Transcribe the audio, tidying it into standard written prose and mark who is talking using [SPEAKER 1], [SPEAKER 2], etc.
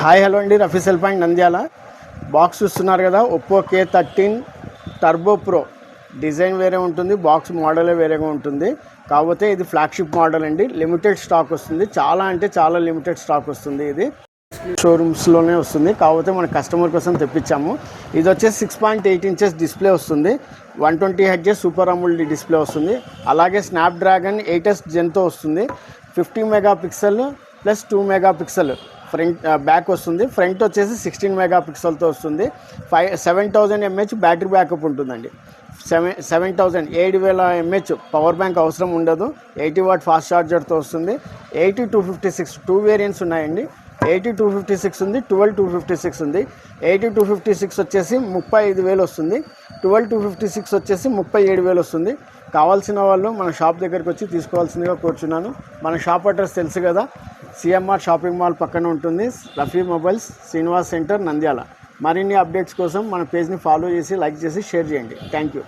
[SPEAKER 1] Hi hello అండి, Rafi cell point Nandyal. Box చూస్తున్నారు కదా, Oppo K13 turbo pro. Design వేరే ఉంటుంది, బాక్స్ మోడలే వేరేగా ఉంటుంది. కాకపోతే ఇది ఫ్లాగ్షిప్ మోడల్ అండి. లిమిటెడ్ స్టాక్ వస్తుంది, చాలా అంటే చాలా లిమిటెడ్ స్టాక్ వస్తుంది. ఇది షోరూమ్స్లోనే వస్తుంది, కాకపోతే మన కస్టమర్ కోసం తెప్పించాము. ఇది వచ్చేసి 6.8 ఇంచెస్ డిస్ప్లే వస్తుంది. 120 Hz సూపర్ అమోల్డ్ డిస్ప్లే వస్తుంది. అలాగే స్నాప్డ్రాగన్ 8S జెన్తో వస్తుంది. 50 megapixel plus 2 megapixel front back వస్తుంది. ఫ్రంట్ వచ్చేసి 16 మెగాపిక్సెల్తో వస్తుంది. 7000 mAh బ్యాటరీ బ్యాకప్ ఉంటుందండి. 7000 mAh పవర్ బ్యాంక్ అవసరం ఉండదు. 80 వాట్ ఫాస్ట్ ఛార్జర్తో వస్తుంది. 80-256 టూ వేరియంట్స్ ఉన్నాయండి. 80-256 ఉంది, 12-256 ఉంది. 80-256 వచ్చేసి 35,000 వస్తుంది. 12-256 వచ్చేసి 37,000 వస్తుంది. కావాల్సిన వాళ్ళు మన షాప్ దగ్గరికి వచ్చి తీసుకోవాల్సిందిగా కోరుచున్నాను. మన షాప్ అడ్రస్ తెలుసు కదా, CMR షాపింగ్ మాల్ పక్కన ఉంటుంది. Rafi mobiles, Srinivas centre, Nandyal. మరిన్ని అప్డేట్స్ కోసం మన పేజ్ని ఫాలో చేసి, లైక్ చేసి, షేర్ చేయండి. Thank you.